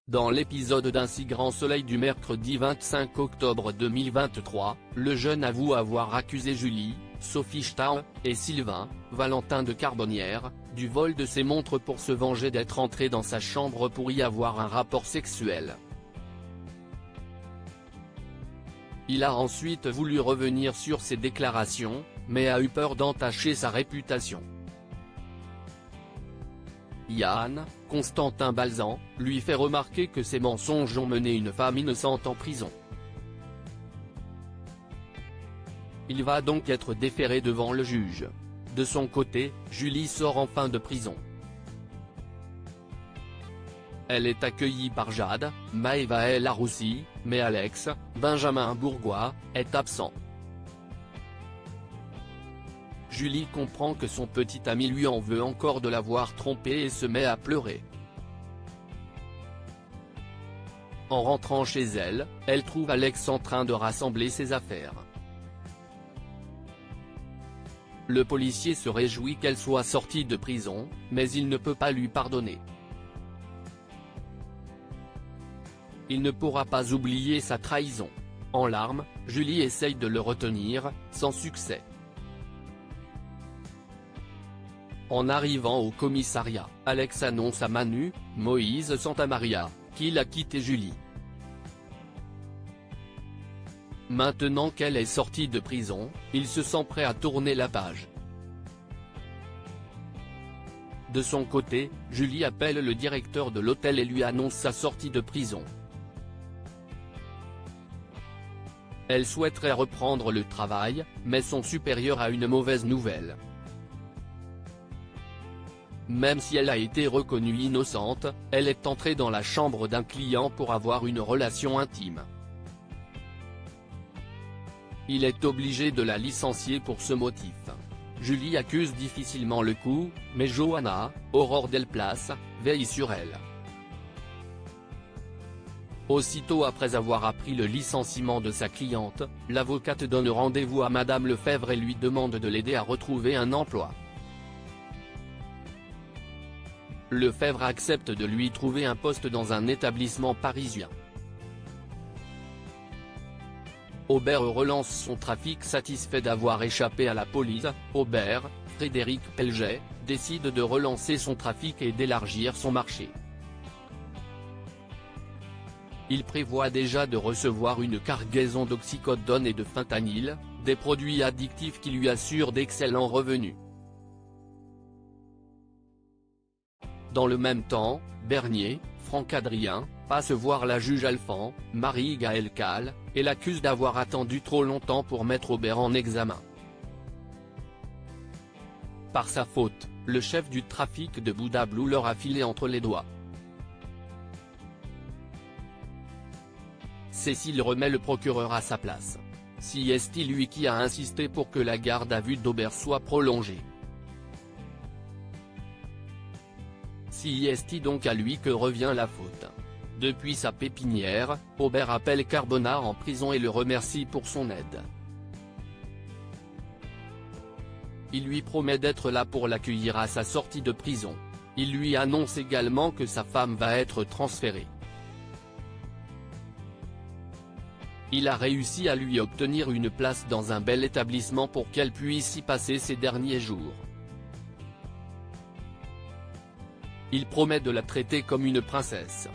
Dans l'épisode d'Un si grand soleil du mercredi 25 octobre 2023, le jeune avoue avoir accusé Julie, Sophie Stahl, et Sylvain, Valentin de Carbonnières, du vol de ses montres pour se venger d'être entré dans sa chambre pour y avoir un rapport sexuel. Il a ensuite voulu revenir sur ses déclarations, mais a eu peur d'entacher sa réputation. Yann, Constantin Balzan, lui fait remarquer que ses mensonges ont mené une femme innocente en prison. Il va donc être déféré devant le juge. De son côté, Julie sort enfin de prison. Elle est accueillie par Jade, Maëva El Aroussi, mais Alex, Benjamin Bourgois, est absent. Julie comprend que son petit ami lui en veut encore de l'avoir trompée et se met à pleurer. En rentrant chez elle, elle trouve Alex en train de rassembler ses affaires. Le policier se réjouit qu'elle soit sortie de prison, mais il ne peut pas lui pardonner. Il ne pourra pas oublier sa trahison. En larmes, Julie essaye de le retenir, sans succès. En arrivant au commissariat, Alex annonce à Manu, Moïse Santamaria, qu'il a quitté Julie. Maintenant qu'elle est sortie de prison, il se sent prêt à tourner la page. De son côté, Julie appelle le directeur de l'hôtel et lui annonce sa sortie de prison. Elle souhaiterait reprendre le travail, mais son supérieur a une mauvaise nouvelle. Même si elle a été reconnue innocente, elle est entrée dans la chambre d'un client pour avoir une relation intime. Il est obligé de la licencier pour ce motif. Julie accuse difficilement le coup, mais Johanna, Aurore Delplace, veille sur elle. Aussitôt après avoir appris le licenciement de sa cliente, l'avocate donne rendez-vous à Madame Lefebvre et lui demande de l'aider à retrouver un emploi. Lefebvre accepte de lui trouver un poste dans un établissement parisien. Aubert relance son trafic. Satisfait d'avoir échappé à la police, Aubert, Frédéric Pelget, décide de relancer son trafic et d'élargir son marché. Il prévoit déjà de recevoir une cargaison d'oxycodone et de fentanyl, des produits addictifs qui lui assurent d'excellents revenus. Dans le même temps, Bernier, Franck Adrien, passe voir la juge Alphand, Marie-Gaëlle Calle, et l'accuse d'avoir attendu trop longtemps pour mettre Aubert en examen. Par sa faute, le chef du trafic de Bouddha Blue leur a filé entre les doigts. Cécile remet le procureur à sa place. C'est lui qui a insisté pour que la garde à vue d'Aubert soit prolongée. C'est donc à lui que revient la faute. Depuis sa pépinière, Aubert appelle Carbonard en prison et le remercie pour son aide. Il lui promet d'être là pour l'accueillir à sa sortie de prison. Il lui annonce également que sa femme va être transférée. Il a réussi à lui obtenir une place dans un bel établissement pour qu'elle puisse y passer ses derniers jours. Il promet de la traiter comme une princesse.